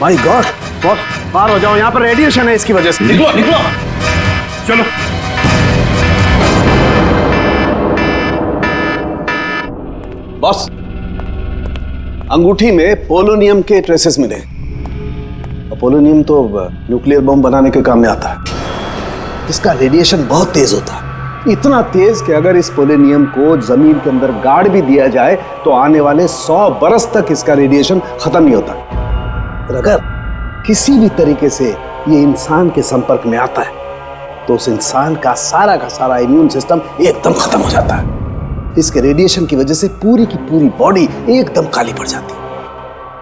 My God boss, बाहर हो जाओ, यहाँ पर रेडिएशन है इसकी वजह से। निकलो निकलो, चलो। बॉस, अंगूठी में पोलोनियम के ट्रेसेस मिले। पोलोनियम तो न्यूक्लियर बम बनाने के काम में आता है। इसका रेडिएशन बहुत तेज होता है, इतना तेज कि अगर इस पोलोनियम को जमीन के अंदर गाड़ भी दिया जाए तो आने वाले 100 बरस तक इसका रेडिएशन खत्म नहीं होता। और अगर किसी भी तरीके से ये इंसान के संपर्क में आता है तो उस इंसान का सारा इम्यून सिस्टम एकदम खत्म हो जाता है। इसके रेडिएशन की वजह से पूरी की पूरी बॉडी एकदम काली पड़ जाती है।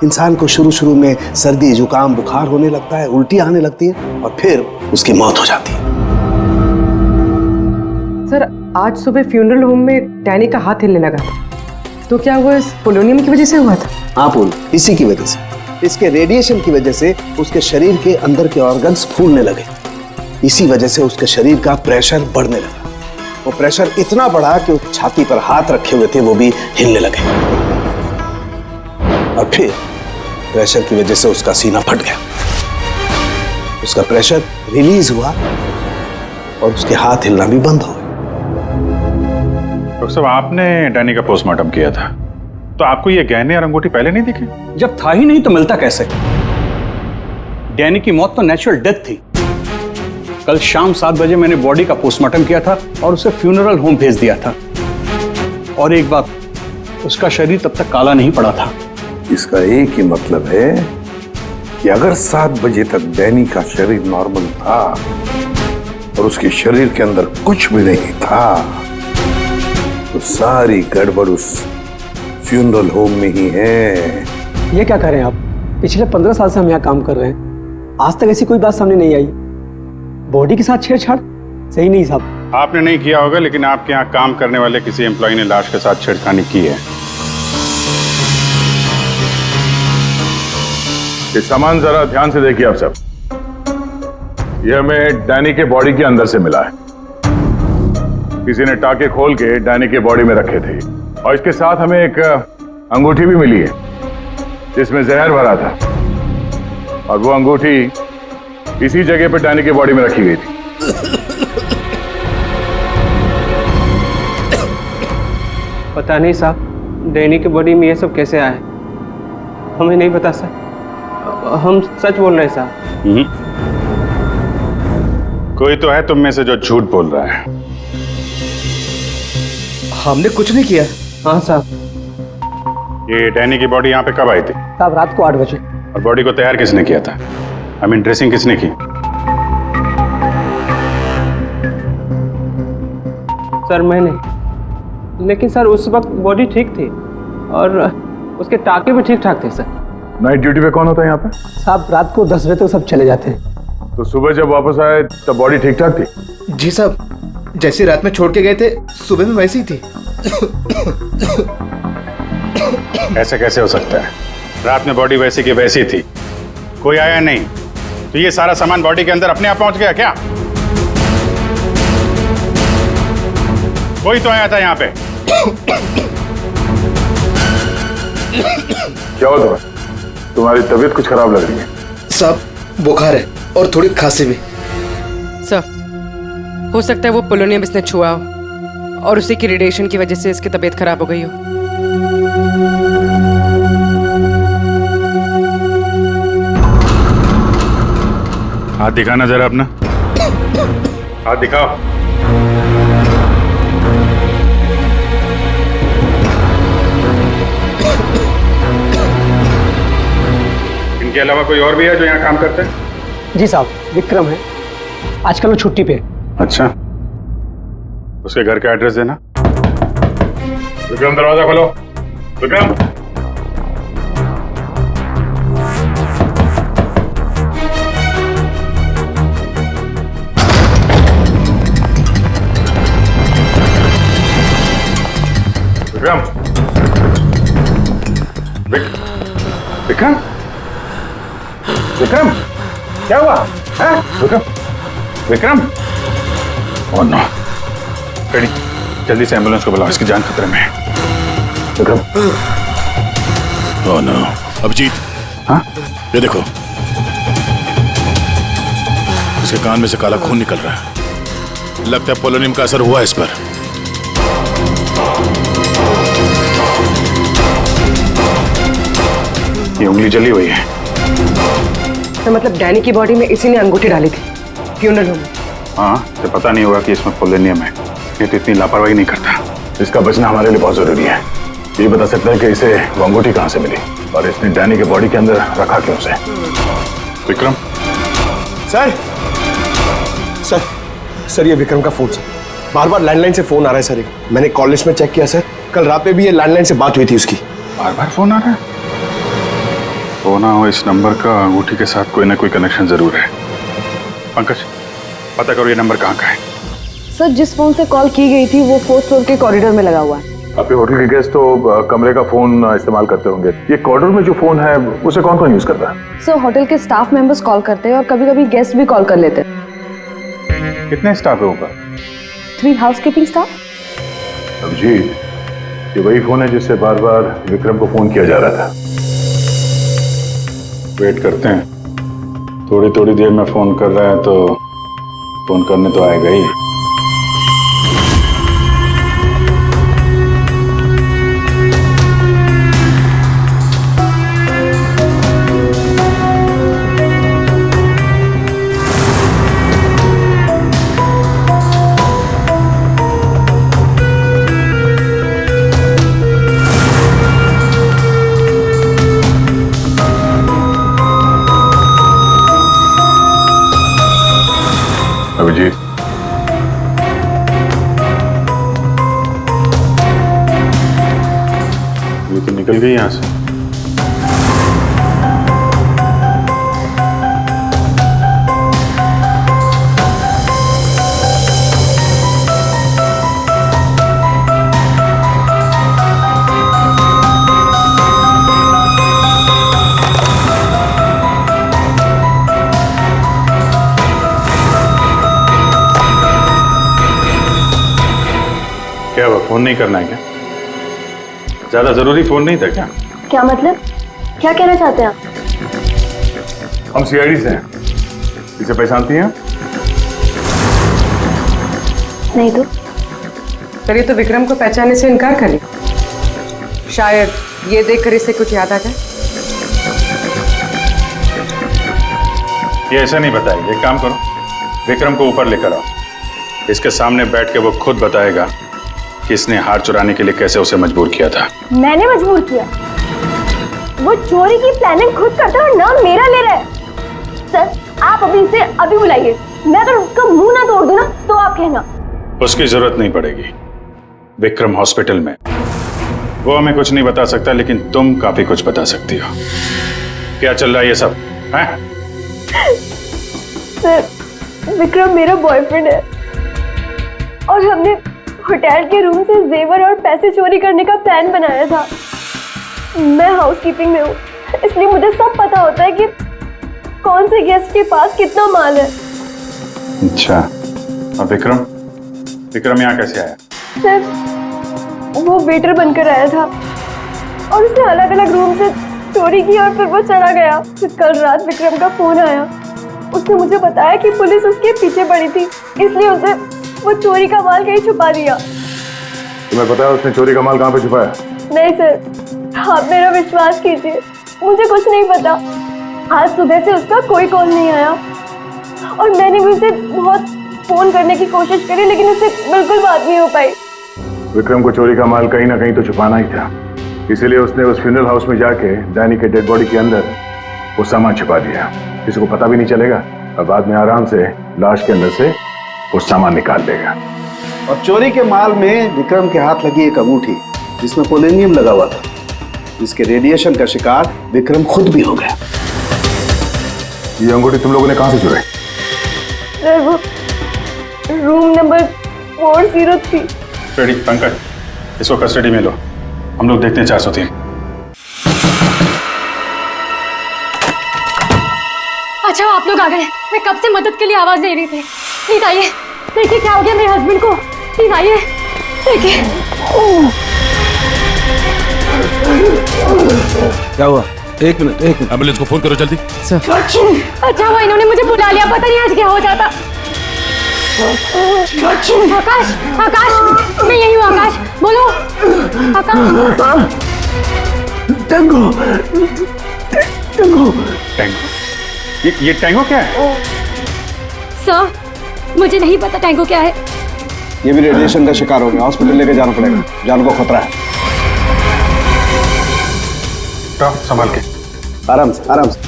इंसान को शुरू में सर्दी, जुकाम, बुखार होने लगता है, उल्टी आने लगती है और फिर उसकी मौत हो जाती है। सर, आज सुबह फ्यूनरल होम में डैनी का हाथ हिलने लगा, तो क्या वो इस पोलोनियम की वजह से हुआ था? हाँ पूल, इसी की वजह से, इसके रेडिएशन की वजह से उसके शरीर के अंदर के ऑर्गन्स फूलने लगे। इसी वजह से उसके शरीर का प्रेशर बढ़ने लगा। वो प्रेशर इतना बढ़ा कि वो छाती पर हाथ रखे हुए थे वो भी हिलने लगे और फिर प्रेशर की वजह से उसका सीना फट गया। उसका प्रेशर रिलीज हुआ और उसके हाथ हिलना भी बंद हो गए। डॉक्टर साहब, आपने डैनी का पोस्टमार्टम किया था, तो आपको ये गहने और अंगूठी पहले नहीं दिखे? जब था ही नहीं तो मिलता कैसे? डैनी की मौत तो नेचुरल डेथ थी। कल शाम 7 बजे मैंने बॉडी का पोस्टमार्टम किया था और उसे फ्यूनरल होम भेज दिया था। और एक बात, उसका शरीर तब तक काला नहीं पड़ा था। इसका एक ही मतलब है कि अगर 7 बजे तक डैनी का शरीर नॉर्मल था और उसके शरीर के अंदर कुछ भी नहीं था तो सारी गड़बड़ उस फ्यूनरल होम में ही है। ये क्या कह रहे हैं आप? पिछले 15 साल से हम यहाँ काम कर रहे हैं, आज तक ऐसी कोई बात सामने नहीं आई। बॉडी के साथ छेड़छाड़ सही नहीं साहब। आपने नहीं किया होगा, लेकिन आपके यहाँ काम करने वाले किसी एम्प्लॉय ने लाश के साथ छेड़खानी की है। ये सामान जरा ध्यान से देखिए आप सब। ये हमें डैनी के बॉडी के अंदर से मिला है। किसी ने टाके खोल के डैनी के बॉडी में रखे थे और इसके साथ हमें एक अंगूठी भी मिली है जिसमें जहर भरा था और वो अंगूठी इसी जगह पे डैनी के बॉडी में रखी गई थी। पता नहीं साहब, डैनी की बॉडी में ये सब कैसे आया, हमें नहीं पता सर। हम सच बोल रहे हैं साहब। कोई तो है तुम में से जो झूठ बोल रहा है। हमने कुछ नहीं किया। हाँ साहब। ये डैनी की बॉडी यहाँ पे कब आई थी? साहब रात को 8 बजे। और बॉडी को तैयार किसने किया था? आई मीन ड्रेसिंग किसने की? सर मैंने, लेकिन सर उस वक्त बॉडी ठीक थी और उसके टाके भी ठीक ठाक थे सर। नाइट ड्यूटी पे कौन होता है यहाँ पे? साहब रात को 10 बजे तक सब चले जाते हैं। तो सुबह जब वापस आए तब बॉडी ठीक ठाक थी? जी साहब, जैसे रात में छोड़ के गए थे सुबह में वैसी ही थी। ऐसे कैसे हो सकता है? रात में बॉडी वैसी की वैसी थी, कोई आया नहीं, तो ये सारा सामान बॉडी के अंदर अपने आप पहुंच गया क्या? कोई तो आया था यहाँ पे। क्या हुआ तुम्हें? तुम्हारी तबीयत कुछ खराब लग रही है। साहब बुखार है और थोड़ी खांसी भी। सर, हो सकता है वो पोलोनियम इसने छुआ हो और उसी की रेडिएशन की वजह से इसकी तबीयत खराब हो गई हो। हाथ दिखाना जरा अपना, हाथ दिखाओ। इनके अलावा कोई और भी है जो यहाँ काम करते हैं? जी साहब, विक्रम है, आजकल वो छुट्टी पे है। अच्छा, उसके घर का एड्रेस देना। विक्रम, दरवाजा खोलो। विक्रम, विक्रम, विक्रम, विक्रम, क्या हुआ है? Vikram, Vikram, oh no, ready, जल्दी से एम्बुलेंस को बुलाओ, इसकी जान खतरे में है। विक्रम, ओह नो, अभिजीत, हाँ, ये देखो इसके कान में से काला खून निकल रहा है। लगता है पोलोनियम का असर हुआ इस पर। ये उंगली जली हुई है। तो मतलब डैनी की बॉडी में इसी ने अंगूठी डाली थी फ्यूनरल होम में। हाँ, तो पता नहीं होगा कि इसमें पोलोनियम है। ये तो इतनी लापरवाही नहीं करता। इसका बचना हमारे लिए बहुत जरूरी है। ये बता सकता है कि इसे वो अंगूठी कहाँ से मिली और इसने डैनी के बॉडी के अंदर रखा क्यों उसे। विक्रम। सर सर सर ये विक्रम का फोन सर। बार बार लैंडलाइन से फोन आ रहा है सर। मैंने कॉल लिस्ट में चेक किया सर। कल रात में भी ये लैंडलाइन से बात हुई थी उसकी। बार बार फोन आ रहा है। हो ना हो, इस नंबर का अंगूठी के साथ कोई ना कोई कनेक्शन जरूर है। पंकज, पता करो ये नंबर कहाँ का है। सर जिस फोन से कॉल की गई थी वो 4th फ्लोर के कॉरिडोर में लगा हुआ है। आपके होटल के गेस्ट तो कमरे का फोन इस्तेमाल करते होंगे। ये कॉरिडोर में जो फोन है उसे कौन कौन यूज करता है? सर होटल के स्टाफ मेंबर्स कॉल करते हैं और कभी कभी गेस्ट भी कॉल कर लेते हैं। कितने स्टाफ है ऊपर? 3 हाउसकीपिंग स्टाफ। अभिजीत, ये वही फोन है जिससे बार बार विक्रम को फोन किया जा रहा था। वेट करते हैं। थोड़ी थोड़ी देर में फोन कर रहा है तो फोन करने तो आएगा ही। अभिजीत, ये तो निकल गई यहां से। क्या हुआ, फोन नहीं करना है क्या? ज्यादा जरूरी फोन नहीं था क्या? क्या मतलब? क्या कहना चाहते हैं आप? हम सीआईडी से हैं। इसे पहचानती हैं? नहीं तो। पर ये तो विक्रम को पहचानने से इनकार कर रही। शायद ये देखकर इसे कुछ याद आ जाए। ये ऐसा नहीं बताएगी। एक काम करो, विक्रम को ऊपर लेकर आओ। इसके सामने बैठ के वो खुद बताएगा कि इसने हार चुराने के लिए कैसे उसे मजबूर किया था। मैंने मजबूर किया? वो चोरी की प्लानिंग खुद करता है और नाम मेरा ले रहा है। सर आप अभी इसे अभी बुलाइए। मैं अगर उसका मुंह ना तोड़ दूं ना तो आप कहना। उसकी जरूरत नहीं पड़ेगी। विक्रम हॉस्पिटल में, वो हमें कुछ नहीं बता सकता, लेकिन तुम काफी कुछ बता सकती हो। क्या चल रहा है ये सब है? सर विक्रम मेरा बॉयफ्रेंड है और हमने होटल के रूम से जेवर और पैसे चोरी करने का प्लान बनाया था। मैं हाउसकीपिंग में हूँ, इसलिए मुझे सब पता होता है कि कौन से गेस्ट के पास कितना माल है। अच्छा, और विक्रम? विक्रम यहाँ कैसे आया? सर वो वेटर बनकर आया था और उसने अलग अलग रूम से चोरी की और फिर वो चला गया। फिर कल रात विक्रम का फोन आया। उसने मुझे बताया कि पुलिस उसके पीछे पड़ी थी, इसलिए उसे वो चोरी का माल कहीं छुपा दिया। तुम्हें पता है उसने चोरी का माल कहाँ पे छुपाया? नहीं सर, आप मेरा विश्वास कीजिए, मुझे कुछ नहीं पता। आज सुबह से उसका कोई कॉल नहीं आया और मैंने भी उसे बहुत फोन करने की कोशिश करी, लेकिन उससे बिल्कुल बात नहीं हो पाई। विक्रम को चोरी का माल कहीं ना कहीं तो छुपाना ही था, इसीलिए उसने उस फ्यूनरल हाउस में जाके डैनी के डेड बॉडी के अंदर वो सामान छुपा दिया। किसी को पता भी नहीं चलेगा और बाद में आराम से लाश के अंदर से वो सामान निकाल लेगा। और चोरी के माल में विक्रम के हाथ लगी एक अंगूठी जिसमें पोलोनियम लगा हुआ था, जिसके रेडिएशन का शिकार विक्रम खुद भी हो गया। ये अंगूठी तुम लोगों ने कहां से चुराई? सर वो रूम नंबर 403। रेडी पंकज, इसको कस्टडी में लो, हम लोग देखते हैं 403। अच्छा आप लोग आ गए। मैं कब से मदद के लिए आवाज दे रही थी। प्लीज आइए, देखिए क्या हो गया मेरे हस्बैंड को। प्लीज आइए, देखिए। क्या हुआ? एक मिनट एम्बुलेंस को फोन करो जल्दी। अच्छा हुआ इन्होंने मुझे बुला लिया, पता नहीं आज क्या हो जाता। आकाश, आकाश, मैं यही हूँ आकाश, बोलो आकाश। Tango, tango, tango? ये टैंगो क्या है? सर, मुझे नहीं पता टैंगो क्या है। ये भी रेडिएशन का शिकार हो गया, हॉस्पिटल लेके जाना पड़ेगा, जान को खतरा है। संभाल के, आराम से, आराम से।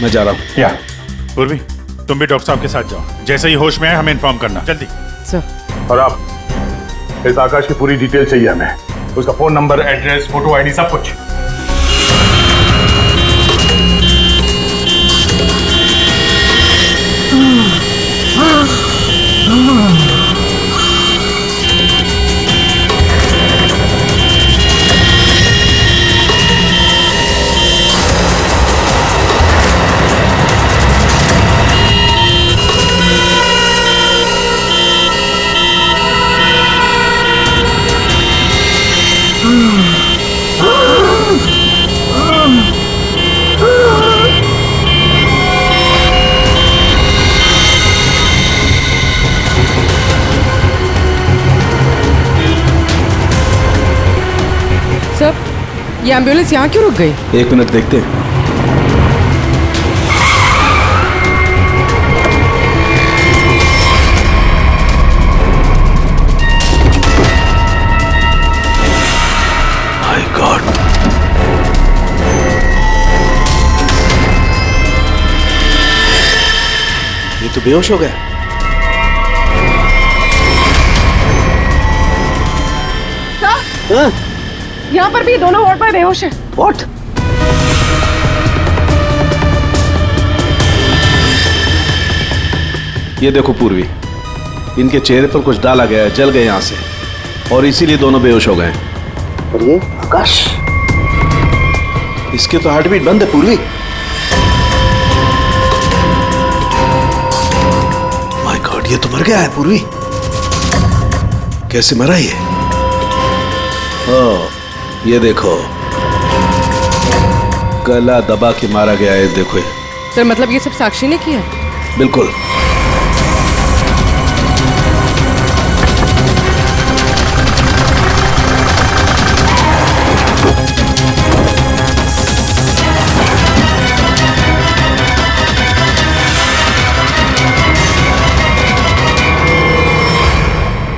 मैं जा रहा हूँ। या पूर्वी, तुम भी डॉक्टर साहब के साथ जाओ, जैसे ही होश में आए हमें इन्फॉर्म करना जल्दी। सर। और आप इस आकाश की पूरी डिटेल चाहिए हमें, उसका phone number, address, photo ID, सब कुछ। सर, ये एम्बुलेंस यहाँ क्यों रुक गई? एक मिनट देखते हैं। माय गॉड, ये तो बेहोश हो गया। हाँ? यहाँ पर भी दोनों वार्ड में बेहोश है। What? ये देखो पूर्वी, इनके चेहरे पर कुछ डाला गया है, जल गए यहां से, और इसीलिए दोनों बेहोश हो गए। और ये आकाश, इसके तो हार्ट बीट बंद है पूर्वी। माय गॉड, ये तो मर गया है पूर्वी। कैसे मरा ये? ओह, ये देखो, गला दबा के मारा गया है, देखो ये। सर, मतलब ये सब साक्षी ने किया? बिल्कुल।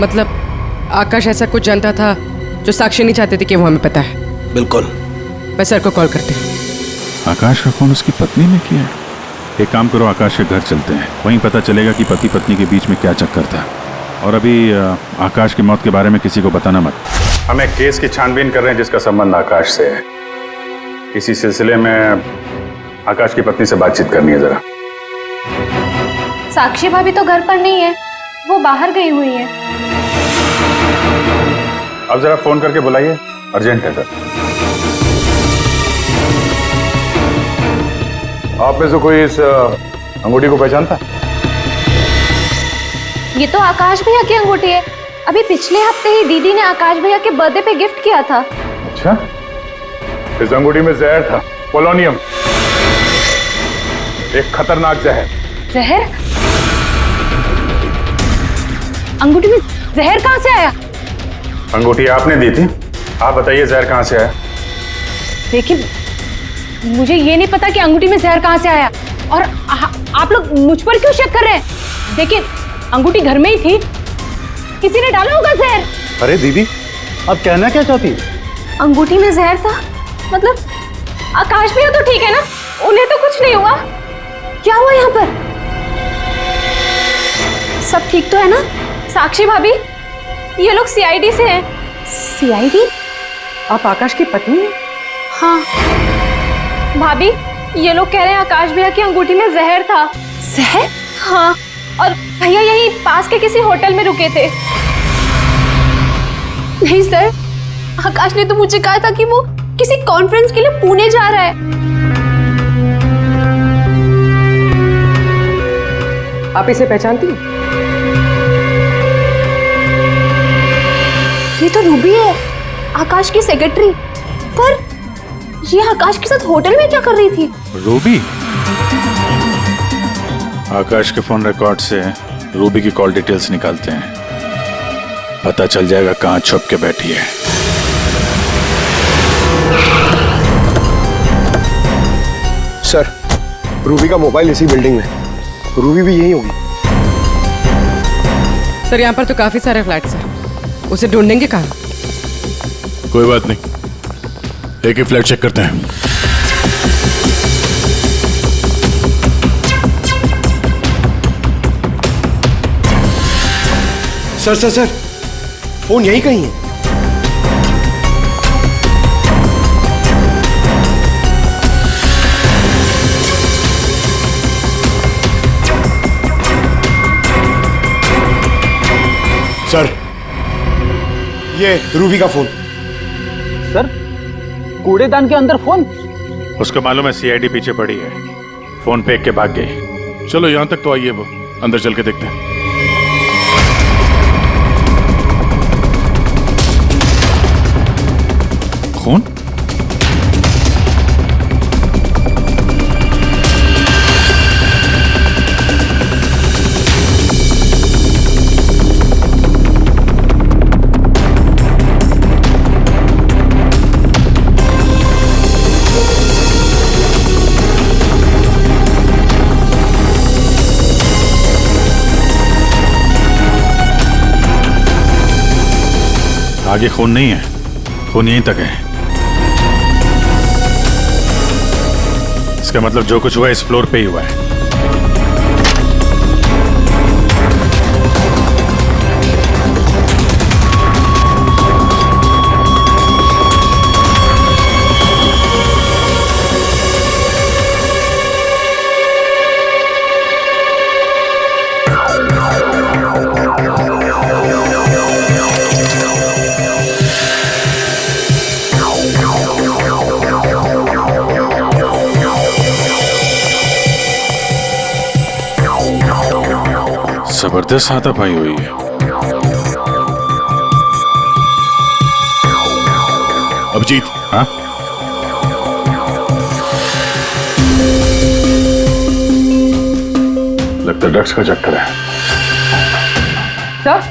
मतलब आकाश ऐसा कुछ जानता था जो साक्षी नहीं चाहते थे कि वो हमें पता है। बिल्कुल। मैं सर को कॉल करती हूँ। आकाश का फोन उसकी पत्नी ने किया। एक काम करो, आकाश के घर चलते हैं, वहीं पता चलेगा कि पति पत्नी के बीच में क्या चक्कर था। और अभी आकाश की मौत के बारे में किसी को बताना मत। हम एक केस की छानबीन कर रहे हैं जिसका संबंध आकाश से है। इसी सिलसिले में आकाश की पत्नी से बातचीत करनी है जरा। साक्षी भाभी तो घर पर नहीं है, वो बाहर गई हुई है। अब जरा फोन करके बुलाइए, अर्जेंट है सर। आप में से कोई इस अंगूठी को पहचानता? ये तो आकाश भैया की अंगूठी है। अभी पिछले हफ्ते ही दीदी ने आकाश भैया के बर्थडे पे गिफ्ट किया था। अच्छा, इस अंगूठी में जहर था, पोलोनियम, एक खतरनाक जहर। जहर? अंगूठी में जहर कहाँ से आया? अंगूठी आपने दी थी, आप बताइए जहर कहाँ से आया? देखिए, मुझे ये नहीं पता कि अंगूठी में जहर कहाँ से आया, और आप लोग मुझ पर क्यों शक कर रहे हैं? देखिए, अंगूठी घर में ही थी, किसी ने डाला होगा जहर। अरे दीदी, अब कहना क्या चाहती है? अंगूठी में जहर था मतलब आकाश भैया तो ठीक है ना, उन्हें तो कुछ नहीं हुआ। क्या हुआ यहाँ पर? सब ठीक तो है ना? साक्षी भाभी, ये लोग सीआईडी से हैं। सीआईडी? आप आकाश की पत्नी हैं? हाँ भाभी, ये लोग कह रहे हैं आकाश भैया की अंगूठी में जहर था। जहर? हाँ, और भैया यही पास के किसी होटल में रुके थे। नहीं सर, आकाश ने तो मुझे कहा था कि वो किसी कॉन्फ्रेंस के लिए पुणे जा रहा है। आप इसे पहचानती हैं? ये तो रूबी है। आकाश की सेक्रेटरी। पर ये आकाश के साथ होटल में क्या कर रही थी? रूबी? आकाश के फोन रिकॉर्ड से रूबी की कॉल डिटेल्स निकालते हैं, पता चल जाएगा कहां छुप के बैठी है। सर, रूबी का मोबाइल इसी बिल्डिंग में, रूबी भी यही होगी। सर यहाँ पर तो काफी सारे फ्लैट्स हैं, उसे ढूंढेंगे कहाँ? कोई बात नहीं, एक ही फ्लैट चेक करते हैं। सर सर सर, फोन यही कहीं है। सर, ये रूबी का फोन। सर, कूड़ेदान के अंदर फोन? उसको मालूम है सीआईडी पीछे पड़ी है, फोन फेंक के भाग गई। चलो यहां तक तो आइए, वो अंदर चल के देखते हैं। खून? आगे खून नहीं है, खून यहीं तक है। इसका मतलब जो कुछ हुआ इस फ्लोर पे ही हुआ है। जबरदस्त हाथापाई हुई है। अभिजीत, हाँ? लगता है ड्रग्स का चक्कर है। Sir,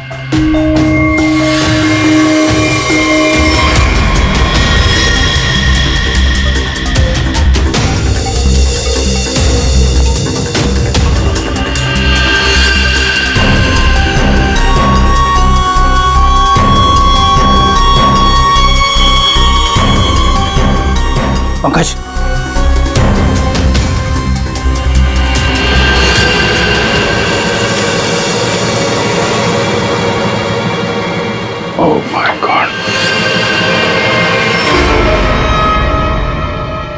Pankaj, oh my God,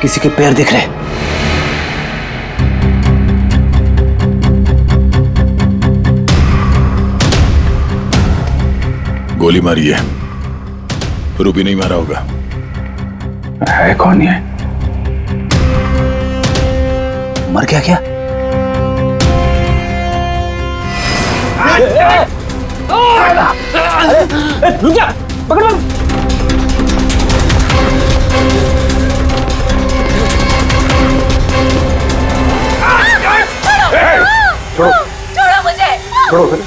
किसी के पैर दिख रहे। गोली मारी है, रूबी नहीं मारा होगा। है कौन ये? मर गया क्या? रुक जा, पकड़। छोड़ो मुझे।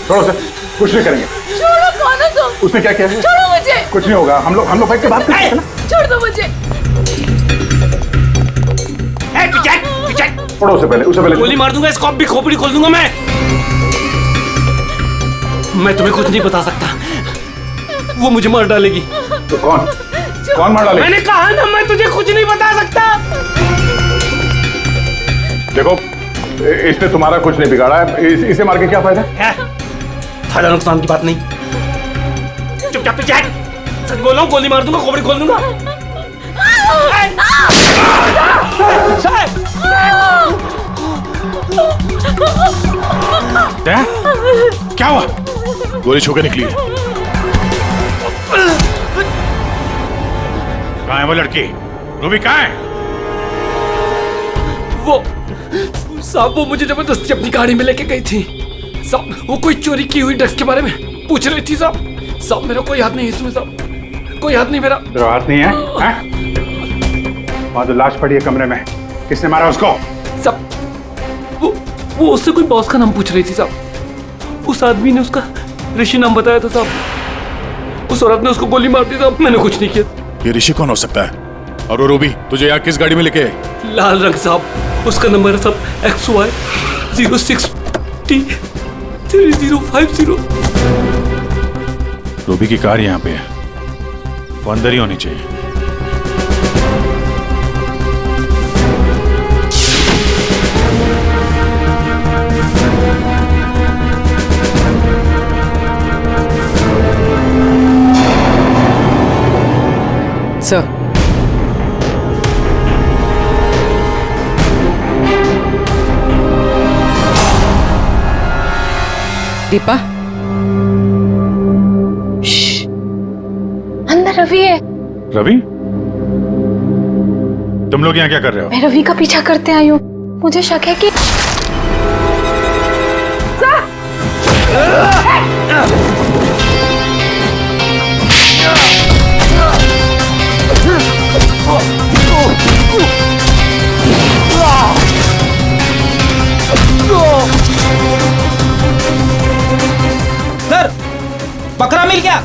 छोड़ो सर, कुछ नहीं करेंगे। छोड़ो, कौन हो तुम? उसने क्या किया है? छोड़ो मुझे। कुछ नहीं होगा, हम लोग बैठ के बात करते हैं ना। छोड़ दो मुझे। छोड़ो उसे पहले। गोली मार दूंगा, स्कॉप भी खोपड़ी खोल दूंगा मैं तुम्हें कुछ नहीं बता सकता, वो मुझे मार डालेगी। तो कौन मार डालेगी? मैंने कहा ना, मैं तुझे कुछ नहीं बता सकता। देखो, इसने तुम्हारा कुछ नहीं बिगाड़ा है, इसे मार के क्या फायदा? फायदा नुकसान की बात नहीं, चुपचाप पीछे हट। सच बोल रहा हूँ, गोली मार दूंगा, खोपड़ी खोल दूंगा। क्या हुआ? गोली छू के निकली है। कहाँ है वो लड़की? रूबी कहाँ है? वो साहब, वो मुझे जबरदस्ती अपनी गाड़ी में लेके गई थी साहब। वो कोई चोरी की हुई ड्रग्स के बारे में पूछ रही थी साहब। मेरा कोई हाथ नहीं है इसमें साहब, कोई हाथ नहीं मेरा। तेरा हाथ नहीं है, हैं? वहां जो लाश पड़ी है कमरे में, किसने मारा उसको? साहब वो उससे कोई बॉस का नाम पूछ रही थी साहब। उस आदमी ने उसका ऋषि नाम बताया था साहब। उस औरत ने उसको गोली मार दी साहब। मैंने कुछ नहीं किया। ये ऋषि कौन हो सकता है? और वो रूबी तुझे यहाँ किस गाड़ी में लेके? लाल रंग साहब। उसका नंबर है साहब XY 06T 3050। रूबी की कार यहाँ पे है, वो अंदर ही होनी चाहिए। सर, दीपा, अंदर रवि है। रवि, तुम लोग यहाँ क्या कर रहे हो? मैं रवि का पीछा करते आई हूँ। मुझे शक है कि सर, बकरा मिल गया।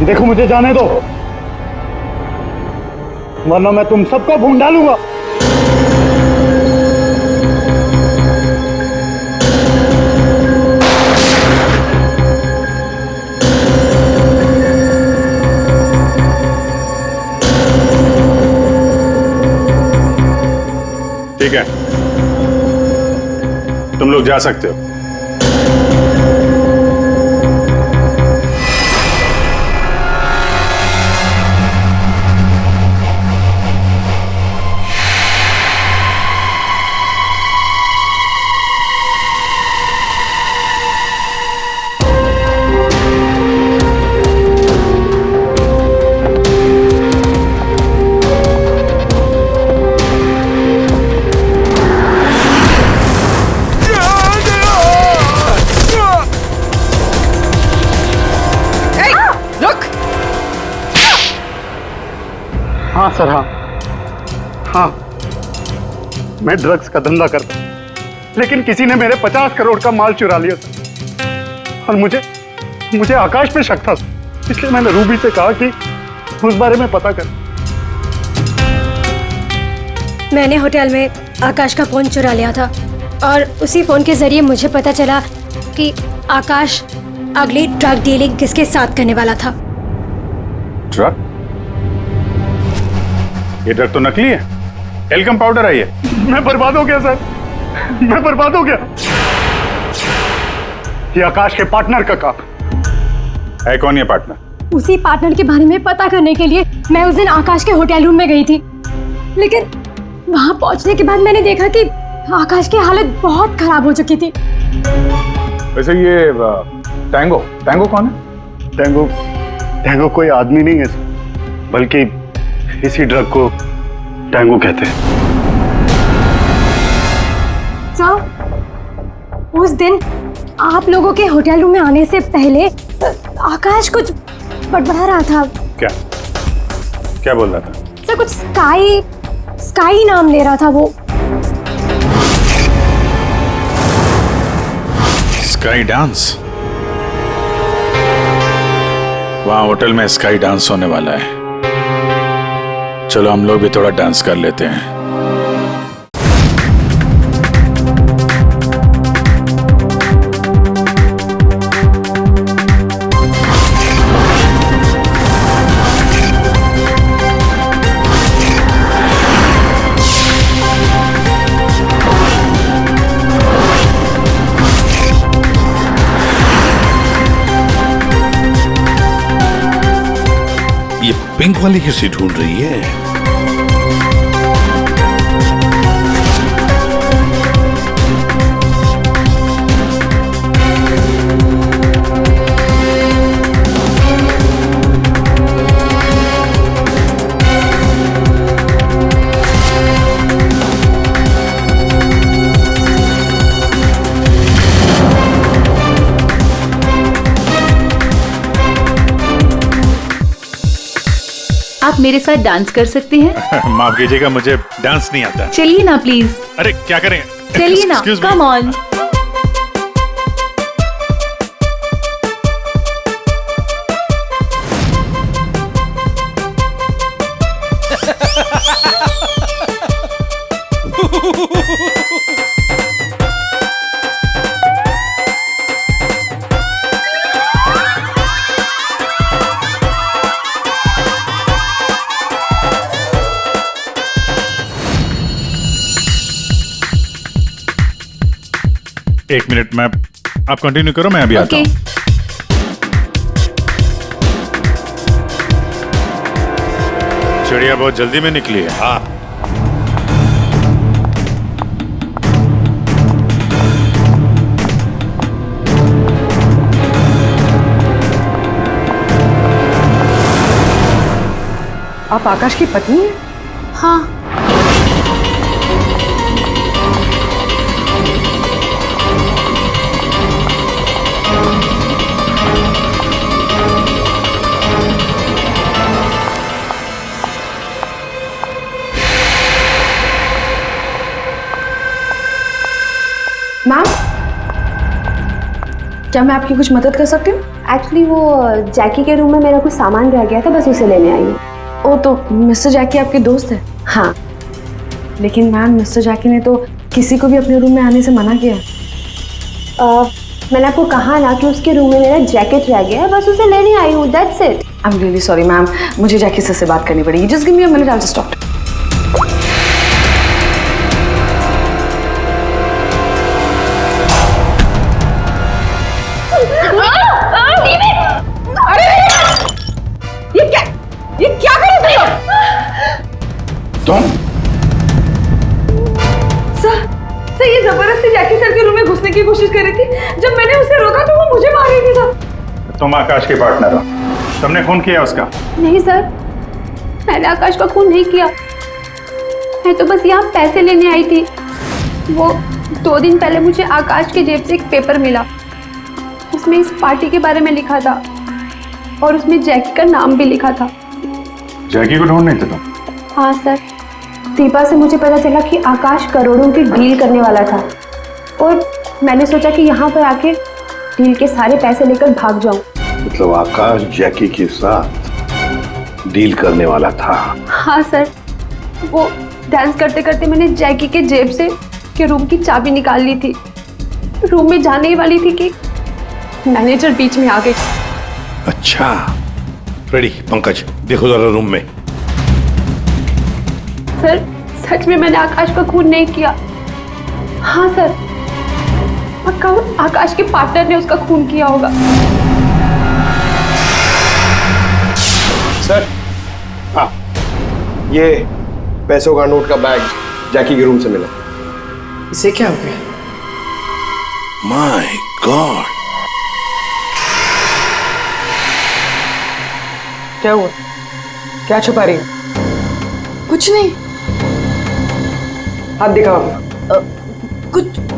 देखो, मुझे जाने दो, वरना मैं तुम सबको भून डालूंगा। ठीक है, तुम लोग जा सकते हो। हाँ सर, हाँ, मैं ड्रग्स का धंधा करता हूँ, लेकिन किसी ने मेरे 50 करोड़ का माल चुरा लिया सर। और मुझे आकाश पे शक था, इसलिए मैंने रूबी से कहा कि उस बारे में पता कर। मैंने होटल में आकाश का फोन चुरा लिया था और उसी फोन के जरिए मुझे पता चला कि आकाश अगली ड्रग डीलिंग किसके साथ करने वाला था। ड्रग? ये ड्रग तो नकली है, एल्कम पाउडर है ये। मैं बर्बाद हो गया सर, मैं बर्बाद हो गया। ये आकाश के पार्टनर का काम है। कौन ये पार्टनर? उसी पार्टनर के बारे में पता करने के लिए मैं उस दिन आकाश के होटल रूम में गई थी, लेकिन वहां पहुंचने के बाद मैंने देखा कि आकाश की हालत बहुत खराब हो चुकी थी। वैसे ये टैंगो कौन है? टैंगो कोई आदमी नहीं है सर, बल्कि इसी ड्रग को टैंगो कहते हैं। सर, उस दिन आप लोगों के होटल रूम में आने से पहले आकाश कुछ बड़बड़ा रहा था। क्या बोल रहा था? सर, कुछ स्काई नाम ले रहा था वो। Sky dance? वहां होटल में स्काई डांस होने वाला है। चलो हम लोग भी थोड़ा डांस कर लेते हैं। ये पिंक वाली किसे ढूंढ रही है? आप मेरे साथ डांस कर सकते हैं? माफ कीजिएगा, मुझे डांस नहीं आता। चलिए ना प्लीज। अरे क्या करें? चलिए ना, कम ऑन। एक मिनट में आप कंटिन्यू करो, मैं अभी आता हूँ। चिड़िया बहुत जल्दी में निकली है। हाँ, आप आकाश की पत्नी हैं? हाँ। मैम, क्या मैं आपकी कुछ मदद कर सकती हूँ? एक्चुअली वो जैकी के रूम में मेरा कुछ सामान रह गया था, बस उसे लेने आई हूँ। ओ, तो मिस्टर जैकी आपके दोस्त है? हाँ। लेकिन मैम, मिस्टर जैकी ने तो किसी को भी अपने रूम में आने से मना किया। मैंने आपको कहा ना कि उसके रूम में मेरा जैकेट रह गया है, बस उसे लेने आई हूँ, that's it. I am really sorry ma'am, मुझे जैकी से बात करनी पड़ेगी। Just give me a minute, I will just talk. ये क्या कर रहे हो तुम? सर, ये जबरदस्ती जैकी सर के रूम में घुसने की कोशिश कर रही थी। जब मैंने उसे रोका तो वो मुझे मार रही थी सर। तुम आकाश के पार्टनर हो, तुमने खून किया उसका? नहीं सर, मैंने आकाश का खून नहीं किया। मैं तो बस यहाँ पैसे लेने आई थी। वो 2 दिन पहले मुझे आकाश के जेब से एक पेपर मिला, उसमें इस पार्टी के बारे में लिखा था और उसमें जैकी का नाम भी लिखा था। जैकी को ढूंढ नहीं थे तुम? हाँ सर, दीपा से मुझे पता चला कि आकाश करोड़ों की डील करने वाला था और मैंने सोचा कि यहाँ पर आके डील के सारे पैसे लेकर भाग जाऊं। मतलब आकाश जैकी के साथ डील करने वाला था? हाँ सर, वो डांस करते करते मैंने जैकी के जेब से के रूम की चाबी निकाल ली थी। रूम में जाने ही वाली थी कि मैनेजर बीच में आ गई। अच्छा, रेडी पंकज, देखो जरा रूम में। सर, सच में मैंने आकाश का खून नहीं किया। हाँ सर, पक्का वो आकाश के पार्टनर ने उसका खून किया होगा। सर, हाँ, ये पैसों का नोट का बैग जैकी के रूम से मिला। इसे क्या हो गया? माय गॉड, क्या हुआ? क्या छुपा रही है? कुछ नहीं। हाथ दिखाओ अपना।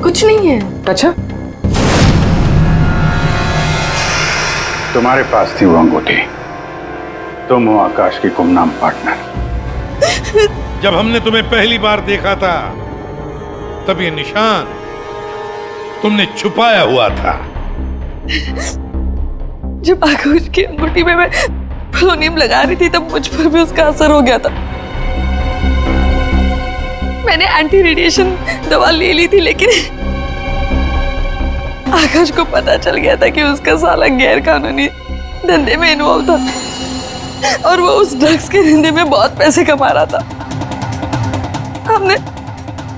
कुछ नहीं है। अच्छा, तुम्हारे पास थी वो अंगूठी, तुम हो आकाश की गुमनाम पार्टनर। जब हमने तुम्हें पहली बार देखा था तब ये निशान तुमने छुपाया हुआ था। जब आकाश की अंगूठी में मैं पोलोनियम लगा रही थी तब मुझ पर भी उसका असर हो गया था। मैंने एंटी रेडिएशन दवा ले ली थी, लेकिन आकाश को पता चल गया था कि उसका साला गैर कानूनी धंधे में इन्वॉल्व था और वो उस ड्रग्स के धंधे में बहुत पैसे कमा रहा था। हमने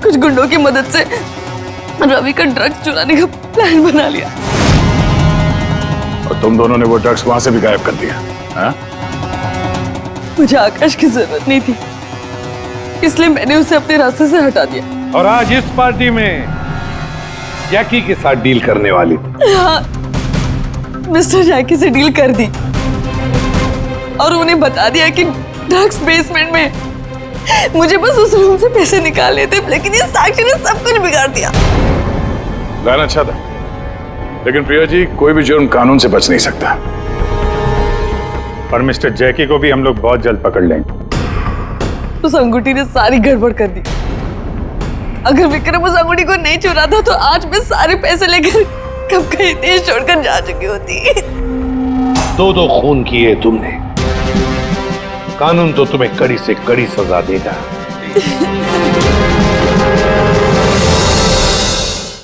कुछ गुंडों की मदद से रवि का ड्रग्स चुराने का प्लान बना लिया और तुम दोनों ने वो ड्रग्स वहां से भी गायब कर दिया। हाँ? मुझे आकाश की जरूरत नहीं थी, इसलिए मैंने उसे अपने रास्ते से हटा दिया। और आज इस पार्टी में जैकी के साथ डील करने वाली थी। हाँ, मिस्टर जैकी से डील कर दी और उन्हें बता दिया कि ड्रग्स बेसमेंट में, मुझे बस उस रूम से पैसे निकालने थे, लेकिन ये साक्षी ने सब कुछ बिगाड़ दिया। प्लान अच्छा था, लेकिन प्रिया जी, कोई भी जुर्म कानून से बच नहीं सकता। और मिस्टर जैकी को भी हम लोग बहुत जल्द पकड़ लेंगे। उस अंगूठी ने सारी गड़बड़ कर दी। अगर विक्रम उस अंगूठी को नहीं चुरा था तो आज मैं सारे पैसे लेकर कब कहीं देश छोड़कर जा चुकी होती। दो खून किए तुमने, कानून तो तुम्हें कड़ी से कड़ी सजा देगा।